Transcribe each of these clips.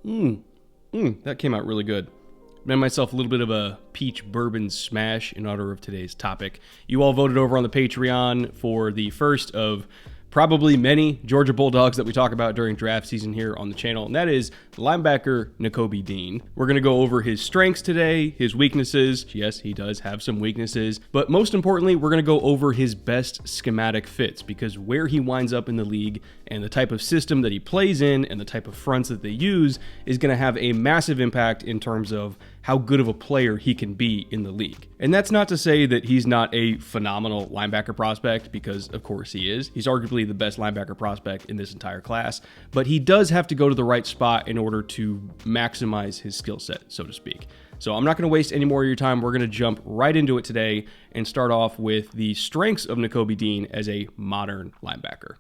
That came out really good. Made myself a little bit of a peach bourbon smash in honor of today's topic. You all voted over on the Patreon for the first of probably many Georgia Bulldogs that we talk about during draft season here on the channel, and that is linebacker Nakobe Dean. We're going to go over his strengths today, his weaknesses. Yes, he does have some weaknesses, but most importantly, we're going to go over his best schematic fits, because where he winds up in the league and the type of system that he plays in and the type of fronts that they use is going to have a massive impact in terms of how good of a player he can be in the league. And that's not to say that he's not a phenomenal linebacker prospect, because of course he is. He's arguably the best linebacker prospect in this entire class, but he does have to go to the right spot in order to maximize his skill set, so to speak. So I'm not going to waste any more of your time. We're going to jump right into it today and start off with the strengths of Nakobe Dean as a modern linebacker.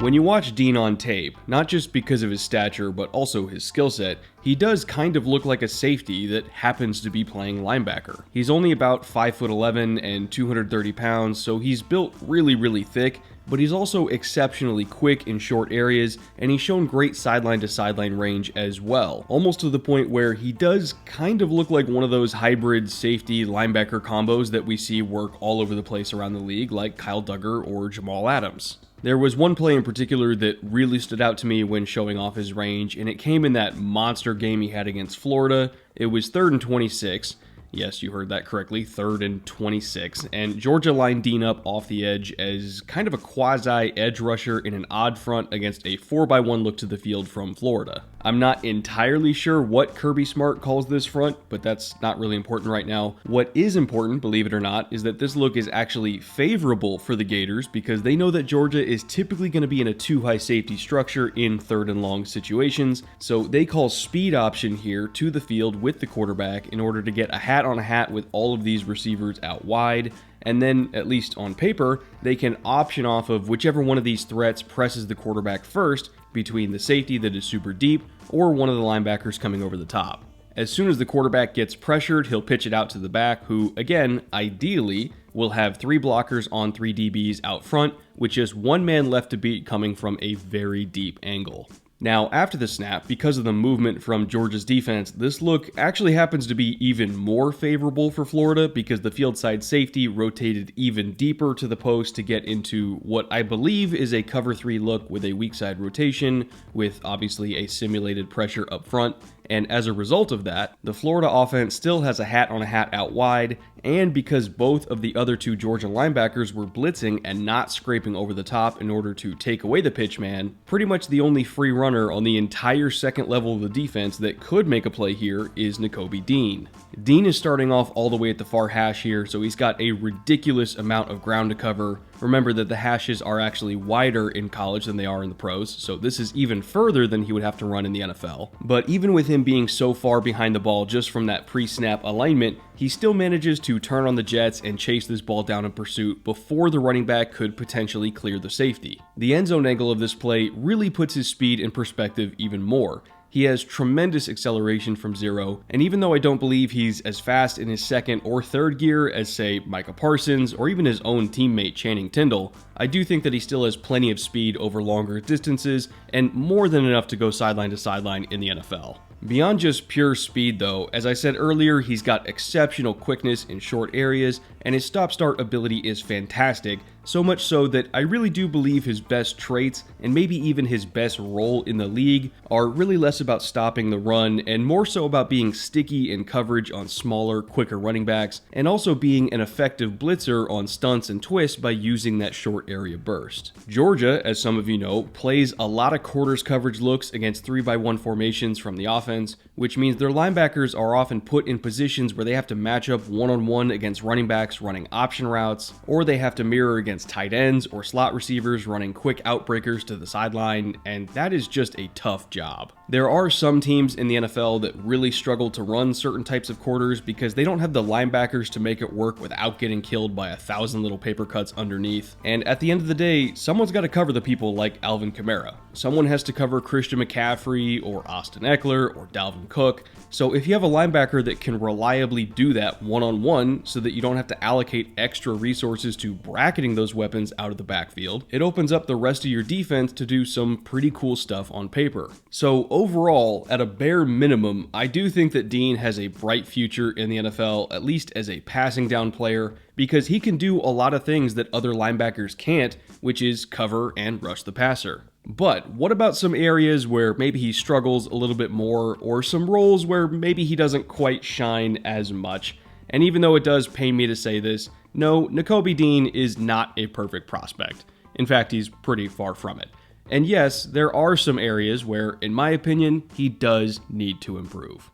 When you watch Dean on tape, not just because of his stature, but also his skill set, he does kind of look like a safety that happens to be playing linebacker. He's only about 5'11" and 230 pounds, so he's built really thick, but he's also exceptionally quick in short areas, and he's shown great sideline to sideline range as well, almost to the point where he does kind of look like one of those hybrid safety linebacker combos that we see work all over the place around the league, like Kyle Duggar or Jamal Adams. There was one play in particular that really stood out to me when showing off his range, and it came in that monster game he had against Florida. It was 3rd and 26. Yes, you heard that correctly, 3rd and 26. And Georgia lined Dean up off the edge as kind of a quasi-edge rusher in an odd front against a 4x1 look to the field from Florida. I'm not entirely sure what Kirby Smart calls this front, but that's not really important right now. What is important, believe it or not, is that this look is actually favorable for the Gators, because they know that Georgia is typically going to be in a too-high safety structure in 3rd and long situations, so they call speed option here to the field with the quarterback in order to get a hat on a hat with all of these receivers out wide, and then, at least on paper, they can option off of whichever one of these threats presses the quarterback first between the safety that is super deep or one of the linebackers coming over the top. As soon as the quarterback gets pressured, he'll pitch it out to the back, who, again, ideally, will have 3 blockers on 3 DBs out front, with just 1 man left to beat coming from a very deep angle. Now, after the snap, because of the movement from Georgia's defense, this look actually happens to be even more favorable for Florida, because the field side safety rotated even deeper to the post to get into what I believe is a cover 3 look with a weak side rotation, with obviously a simulated pressure up front. And as a result of that, the Florida offense still has a hat on a hat out wide, and because both of the other 2 Georgia linebackers were blitzing and not scraping over the top in order to take away the pitch man, pretty much the only free runner on the entire second level of the defense that could make a play here is Nakobe Dean. Dean is starting off all the way at the far hash here, so he's got a ridiculous amount of ground to cover. Remember that the hashes are actually wider in college than they are in the pros, so this is even further than he would have to run in the NFL. But even with him being so far behind the ball just from that pre-snap alignment, he still manages to turn on the jets and chase this ball down in pursuit before the running back could potentially clear the safety. The end zone angle of this play really puts his speed in perspective even more. He has tremendous acceleration from zero, and even though I don't believe he's as fast in his 2nd or 3rd gear as, say, Micah Parsons or even his own teammate Channing Tindall, I do think that he still has plenty of speed over longer distances and more than enough to go sideline to sideline in the NFL. Beyond just pure speed though, as I said earlier, he's got exceptional quickness in short areas, and his stop-start ability is fantastic, so much so that I really do believe his best traits, and maybe even his best role in the league, are really less about stopping the run and more so about being sticky in coverage on smaller, quicker running backs, and also being an effective blitzer on stunts and twists by using that short area burst. Georgia, as some of you know, plays a lot of quarters coverage looks against 3x1 formations from the offense, which means their linebackers are often put in positions where they have to match up one-on-one against running backs running option routes, or they have to mirror against tight ends or slot receivers running quick outbreakers to the sideline, and that is just a tough job. There are some teams in the NFL that really struggle to run certain types of quarters because they don't have the linebackers to make it work without getting killed by 1,000 little paper cuts underneath. And at the end of the day, someone's got to cover the people like Alvin Kamara. Someone has to cover Christian McCaffrey or Austin Eckler or Dalvin Cook. So if you have a linebacker that can reliably do that one-on-one so that you don't have to allocate extra resources to bracketing those weapons out of the backfield, it opens up the rest of your defense to do some pretty cool stuff on paper. So overall, at a bare minimum, I do think that Dean has a bright future in the NFL, at least as a passing down player, because he can do a lot of things that other linebackers can't, which is cover and rush the passer. But what about some areas where maybe he struggles a little bit more, or some roles where maybe he doesn't quite shine as much? And even though it does pain me to say this, no, Nakobe Dean is not a perfect prospect. In fact, he's pretty far from it. And yes, there are some areas where, in my opinion, he does need to improve.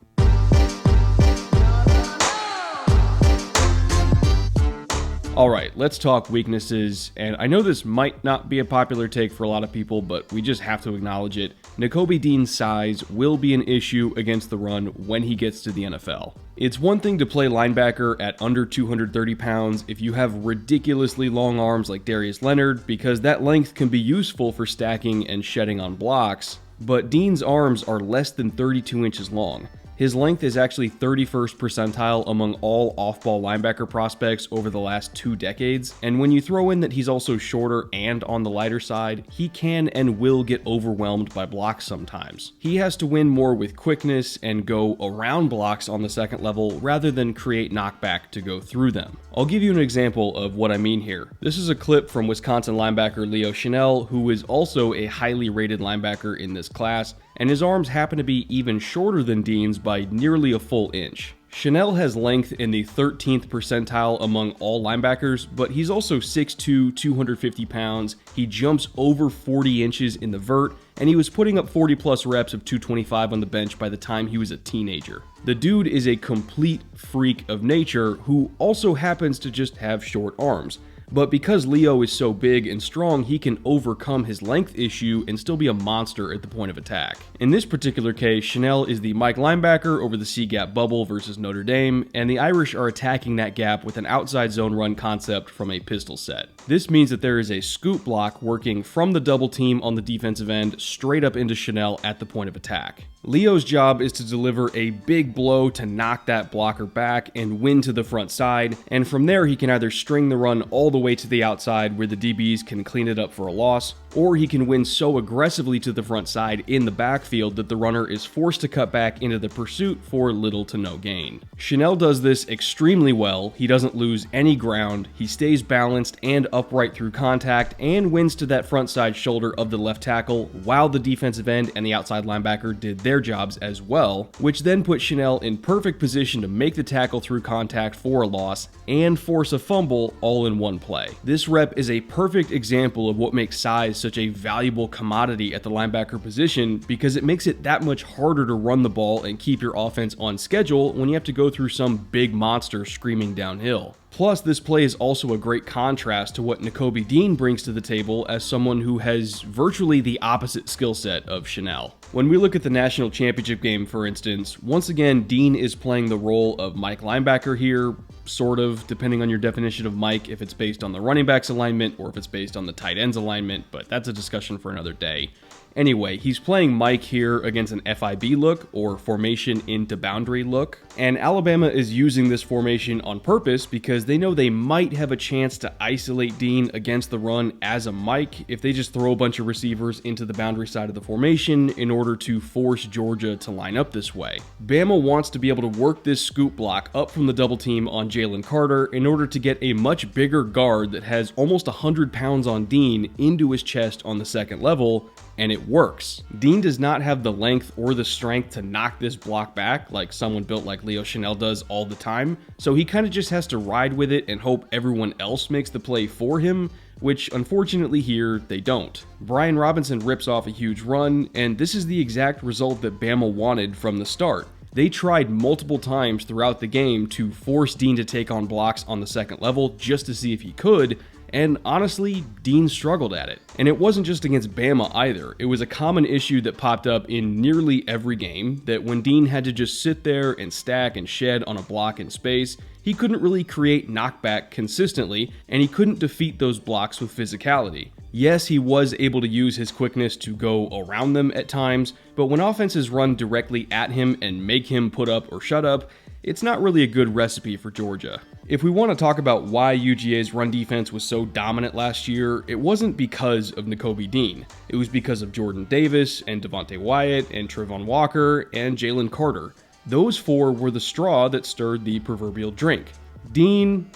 Alright, let's talk weaknesses, and I know this might not be a popular take for a lot of people, but we just have to acknowledge it. Nakobe Dean's size will be an issue against the run when he gets to the NFL. It's one thing to play linebacker at under 230 pounds if you have ridiculously long arms like Darius Leonard, because that length can be useful for stacking and shedding on blocks, but Dean's arms are less than 32 inches long. His length is actually 31st percentile among all off-ball linebacker prospects over the last 2 decades, and when you throw in that he's also shorter and on the lighter side, he can and will get overwhelmed by blocks sometimes. He has to win more with quickness and go around blocks on the second level rather than create knockback to go through them. I'll give you an example of what I mean here. This is a clip from Wisconsin linebacker Leo Chenal, who is also a highly rated linebacker in this class, and his arms happen to be even shorter than Dean's by nearly a full inch. Chenal has length in the 13th percentile among all linebackers, but he's also 6'2", 250 pounds, he jumps over 40 inches in the vert, and he was putting up 40 plus reps of 225 on the bench by the time he was a teenager. The dude is a complete freak of nature who also happens to just have short arms. But because Leo is so big and strong, he can overcome his length issue and still be a monster at the point of attack. In this particular case, Chenal is the Mike linebacker over the C-gap bubble versus Notre Dame, and the Irish are attacking that gap with an outside zone run concept from a pistol set. This means that there is a scoop block working from the double team on the defensive end straight up into Chenal at the point of attack. Leo's job is to deliver a big blow to knock that blocker back and win to the front side, and from there he can either string the run all the way to the outside where the DBs can clean it up for a loss, or he can win so aggressively to the front side in the backfield that the runner is forced to cut back into the pursuit for little to no gain. Chenal does this extremely well. He doesn't lose any ground, he stays balanced and upright through contact, and wins to that front side shoulder of the left tackle while the defensive end and the outside linebacker did their jobs as well, which then put Chenal in perfect position to make the tackle through contact for a loss and force a fumble all in one play. This rep is a perfect example of what makes size such a valuable commodity at the linebacker position, because it makes it that much harder to run the ball and keep your offense on schedule when you have to go through some big monster screaming downhill. Plus, this play is also a great contrast to what Nakobe Dean brings to the table as someone who has virtually the opposite skill set of Chenal. When we look at the national championship game, for instance, once again, Dean is playing the role of Mike linebacker here, sort of, depending on your definition of Mike, if it's based on the running back's alignment or if it's based on the tight end's alignment, but that's a discussion for another day. Anyway, he's playing Mike here against an FIB look, or formation into boundary look, and Alabama is using this formation on purpose because they know they might have a chance to isolate Dean against the run as a Mike if they just throw a bunch of receivers into the boundary side of the formation in order to force Georgia to line up this way. Bama wants to be able to work this scoop block up from the double team on Jalen Carter in order to get a much bigger guard that has almost 100 pounds on Dean into his chest on the second level, and it works. Dean does not have the length or the strength to knock this block back like someone built like Leo Chenal does all the time, so he kind of just has to ride with it and hope everyone else makes the play for him, which unfortunately here they don't. Brian Robinson rips off a huge run, and this is the exact result that Bama wanted from the start. They tried multiple times throughout the game to force Dean to take on blocks on the second level just to see if he could, and honestly, Dean struggled at it. And it wasn't just against Bama either. It was a common issue that popped up in nearly every game, that when Dean had to just sit there and stack and shed on a block in space, he couldn't really create knockback consistently, and he couldn't defeat those blocks with physicality. Yes, he was able to use his quickness to go around them at times, but when offenses run directly at him and make him put up or shut up, it's not really a good recipe for Georgia. If we want to talk about why UGA's run defense was so dominant last year, it wasn't because of Nakobe Dean. It was because of Jordan Davis and Devontae Wyatt and Trevon Walker and Jalen Carter. Those four were the straw that stirred the proverbial drink. Dean,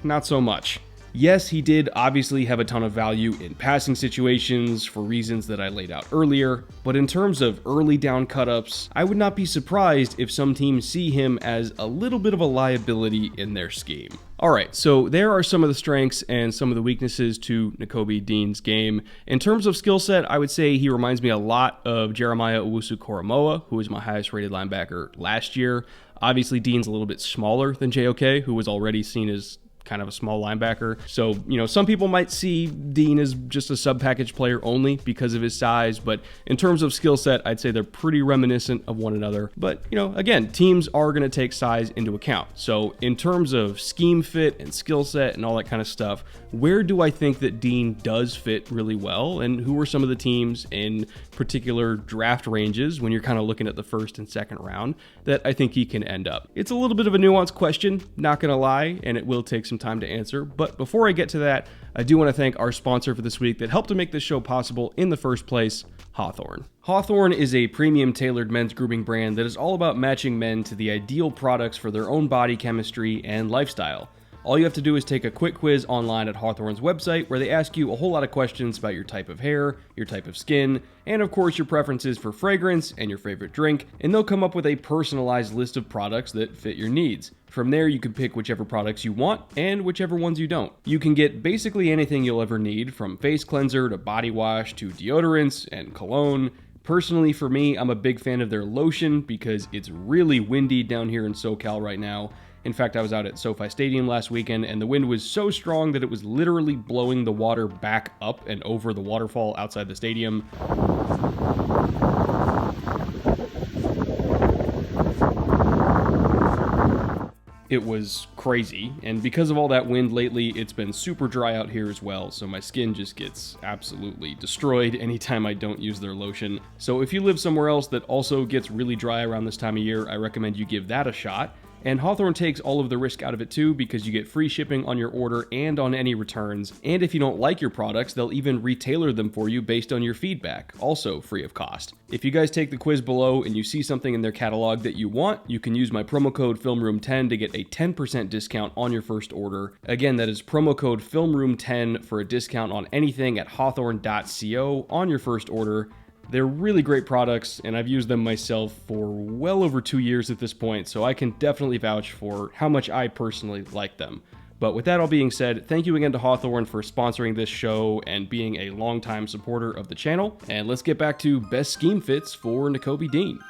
not so much. Yes, he did obviously have a ton of value in passing situations for reasons that I laid out earlier, but in terms of early down cut-ups, I would not be surprised if some teams see him as a little bit of a liability in their scheme. Alright, so there are some of the strengths and some of the weaknesses to Nakobe Dean's game. In terms of skill set, I would say he reminds me a lot of Jeremiah Owusu-Koramoah, who was my highest rated linebacker last year. Obviously, Dean's a little bit smaller than JOK, who was already seen as kind of a small linebacker. So, some people might see Dean as just a sub-package player only because of his size, but in terms of skill set, I'd say they're pretty reminiscent of one another. But, again, teams are going to take size into account. So in terms of scheme fit and skill set and all that kind of stuff, where do I think that Dean does fit really well, and who are some of the teams in particular draft ranges when you're kind of looking at the first and second round that I think he can end up? It's a little bit of a nuanced question, not gonna lie, and it will take some time to answer, but before I get to that, I do want to thank our sponsor for this week that helped to make this show possible in the first place, Hawthorne. Hawthorne is a premium tailored men's grooming brand that is all about matching men to the ideal products for their own body chemistry and lifestyle. All you have to do is take a quick quiz online at Hawthorne's website where they ask you a whole lot of questions about your type of hair, your type of skin, and of course your preferences for fragrance and your favorite drink, and they'll come up with a personalized list of products that fit your needs. From there, you can pick whichever products you want and whichever ones you don't. You can get basically anything you'll ever need, from face cleanser to body wash to deodorants and cologne. Personally, for me, I'm a big fan of their lotion because it's really windy down here in SoCal right now. In fact, I was out at SoFi Stadium last weekend, and the wind was so strong that it was literally blowing the water back up and over the waterfall outside the stadium. It was crazy, and because of all that wind lately, it's been super dry out here as well, so my skin just gets absolutely destroyed anytime I don't use their lotion. So if you live somewhere else that also gets really dry around this time of year, I recommend you give that a shot. And Hawthorne takes all of the risk out of it too, because you get free shipping on your order and on any returns. And if you don't like your products, they'll even retailer them for you based on your feedback, also free of cost. If you guys take the quiz below and you see something in their catalog that you want, you can use my promo code FILMROOM10 to get a 10% discount on your first order. Again, that is promo code FILMROOM10 for a discount on anything at hawthorne.co on your first order. They're really great products, and I've used them myself for well over 2 years at this point, so I can definitely vouch for how much I personally like them. But with that all being said, thank you again to Hawthorne for sponsoring this show and being a longtime supporter of the channel. And let's get back to best scheme fits for Nakobe Dean.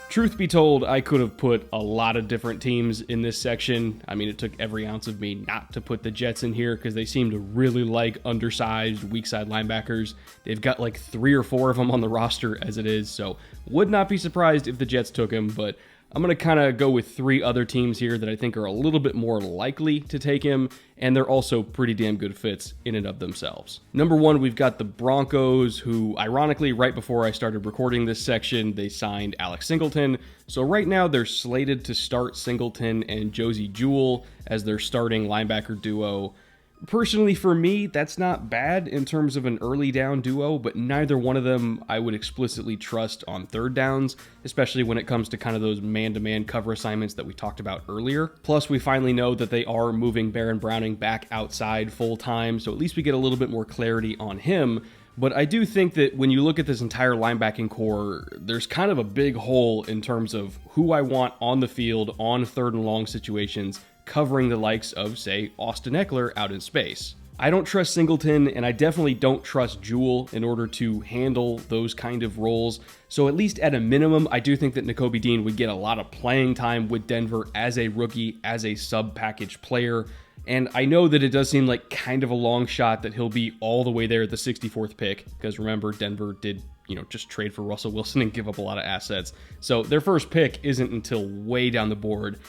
Truth be told, I could have put a lot of different teams in this section. I mean, it took every ounce of me not to put the Jets in here because they seem to really like undersized, weak side linebackers. They've got like 3 or 4 of them on the roster as it is, so would not be surprised if the Jets took him, but I'm going to kind of go with 3 other teams here that I think are a little bit more likely to take him, and they're also pretty damn good fits in and of themselves. Number 1, we've got the Broncos, who ironically, right before I started recording this section, they signed Alex Singleton. So right now they're slated to start Singleton and Josie Jewell as their starting linebacker duo. Personally, for me, that's not bad in terms of an early down duo, but neither one of them I would explicitly trust on third downs, especially when it comes to kind of those man-to-man cover assignments that we talked about earlier. Plus, we finally know that they are moving Baron Browning back outside full-time, so at least we get a little bit more clarity on him. But I do think that when you look at this entire linebacking core, there's kind of a big hole in terms of who I want on the field on third and long situations, covering the likes of, say, Austin Eckler out in space. I don't trust Singleton, and I definitely don't trust Jewell in order to handle those kind of roles. So at least at a minimum, I do think that Nakobe Dean would get a lot of playing time with Denver as a rookie, as a sub-package player. And I know that it does seem like kind of a long shot that he'll be all the way there at the 64th pick, because remember, Denver did, just trade for Russell Wilson and give up a lot of assets. So their first pick isn't until way down the board.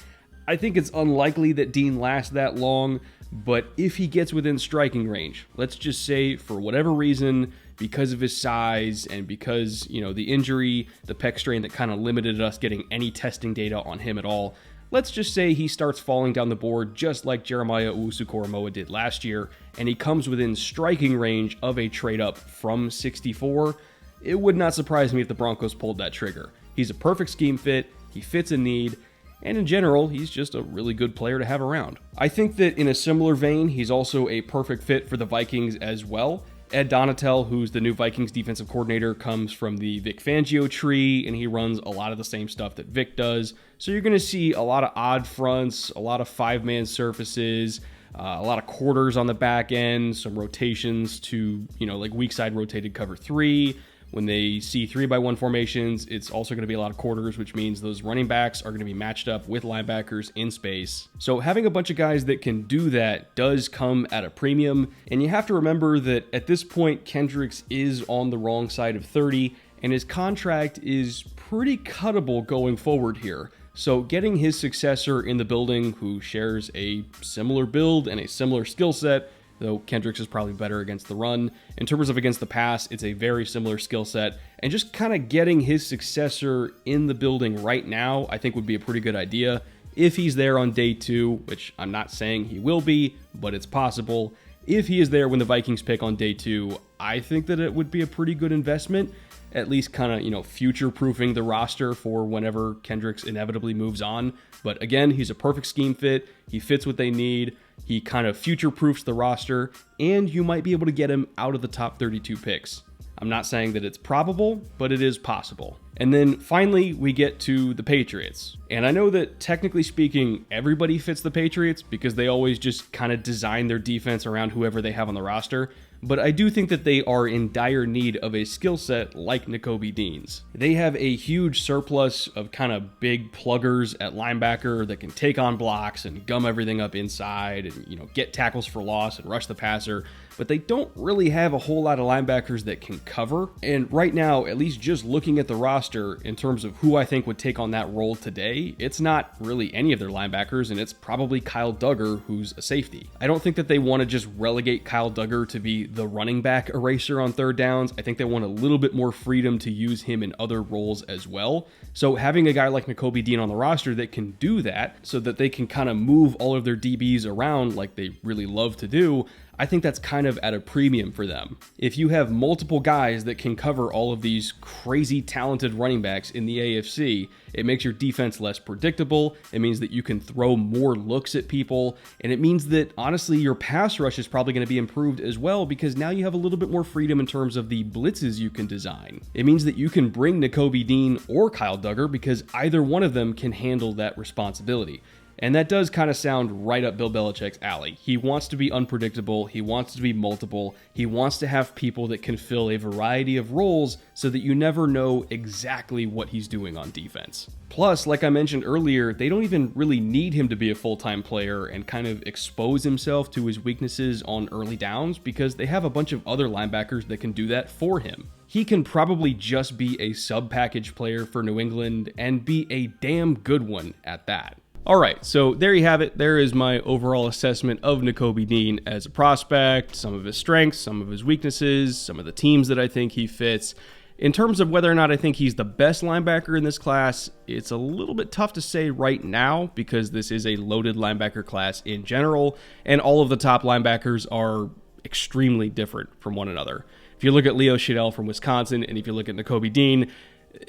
I think it's unlikely that Dean lasts that long, but if he gets within striking range, let's just say for whatever reason, because of his size and because, the injury, the pec strain that kind of limited us getting any testing data on him at all, let's just say he starts falling down the board just like Jeremiah Owusu-Koramoah did last year, and he comes within striking range of a trade up from 64, it would not surprise me if the Broncos pulled that trigger. He's a perfect scheme fit, he fits a need, and in general, he's just a really good player to have around. I think that in a similar vein, he's also a perfect fit for the Vikings as well. Ed Donatel, who's the new Vikings defensive coordinator, comes from the Vic Fangio tree, and he runs a lot of the same stuff that Vic does. So you're going to see a lot of odd fronts, a lot of five-man surfaces, a lot of quarters on the back end, some rotations to, like weak side rotated cover 3. When they see 3-by-1 formations, it's also going to be a lot of quarters, which means those running backs are going to be matched up with linebackers in space. So having a bunch of guys that can do that does come at a premium, and you have to remember that at this point, Kendricks is on the wrong side of 30, and his contract is pretty cuttable going forward here. So getting his successor in the building who shares a similar build and a similar skill set, though Kendricks is probably better against the run. In terms of against the pass, it's a very similar skill set. And just kind of getting his successor in the building right now, I think would be a pretty good idea. If he's there on day 2, which I'm not saying he will be, but it's possible. If he is there when the Vikings pick on day 2, I think that it would be a pretty good investment. At least kind of, future-proofing the roster for whenever Kendricks inevitably moves on. But again, he's a perfect scheme fit. He fits what they need. He kind of future-proofs the roster, and you might be able to get him out of the top 32 picks. I'm not saying that it's probable, but it is possible. And then finally, we get to the Patriots. And I know that technically speaking, everybody fits the Patriots because they always just kind of design their defense around whoever they have on the roster. But I do think that they are in dire need of a skill set like Nakobe Dean's. They have a huge surplus of kind of big pluggers at linebacker that can take on blocks and gum everything up inside and, get tackles for loss and rush the passer. But they don't really have a whole lot of linebackers that can cover. And right now, at least just looking at the roster in terms of who I think would take on that role today, it's not really any of their linebackers, and it's probably Kyle Duggar, who's a safety. I don't think that they want to just relegate Kyle Duggar to be the running back eraser on third downs. I think they want a little bit more freedom to use him in other roles as well. So having a guy like Nakobe Dean on the roster that can do that so that they can kind of move all of their DBs around like they really love to do, I think that's kind of at a premium for them. If you have multiple guys that can cover all of these crazy talented running backs in the AFC, it makes your defense less predictable. It means that you can throw more looks at people. And it means that, honestly, your pass rush is probably going to be improved as well because now you have a little bit more freedom in terms of the blitzes you can design. It means that you can bring Nakobe Dean or Kyle Duggar because either one of them can handle that responsibility. And that does kind of sound right up Bill Belichick's alley. He wants to be unpredictable. He wants to be multiple. He wants to have people that can fill a variety of roles so that you never know exactly what he's doing on defense. Plus, like I mentioned earlier, they don't even really need him to be a full-time player and kind of expose himself to his weaknesses on early downs because they have a bunch of other linebackers that can do that for him. He can probably just be a sub-package player for New England and be a damn good one at that. All right, so there you have it. There is my overall assessment of Nakobe Dean as a prospect, some of his strengths, some of his weaknesses, some of the teams that I think he fits. In terms of whether or not I think he's the best linebacker in this class, it's a little bit tough to say right now because this is a loaded linebacker class in general, and all of the top linebackers are extremely different from one another. If you look at Leo Chenal from Wisconsin, and if you look at Nakobe Dean,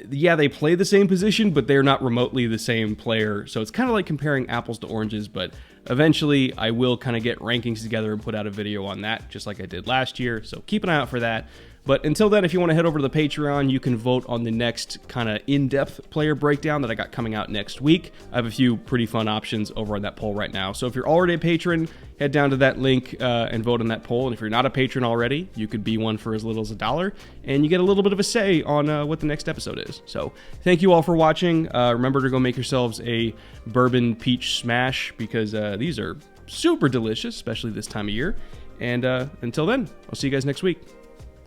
yeah, they play the same position, but they're not remotely the same player. So it's kind of like comparing apples to oranges, but eventually I will kind of get rankings together and put out a video on that, just like I did last year. So keep an eye out for that. But until then, if you want to head over to the Patreon, you can vote on the next kind of in-depth player breakdown that I got coming out next week. I have a few pretty fun options over on that poll right now. So if you're already a patron, head down to that link and vote on that poll. And if you're not a patron already, you could be one for as little as $1, and you get a little bit of a say on what the next episode is. So thank you all for watching. Remember to go make yourselves a bourbon peach smash, because these are super delicious, especially this time of year. And until then, I'll see you guys next week.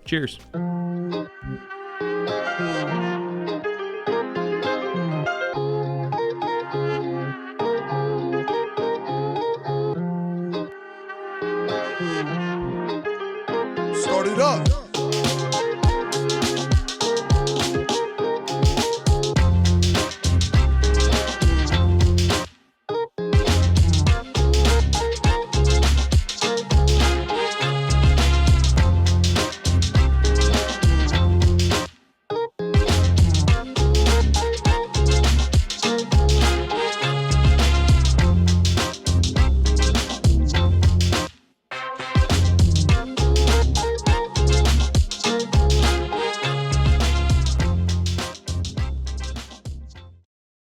Cheers. Start it up.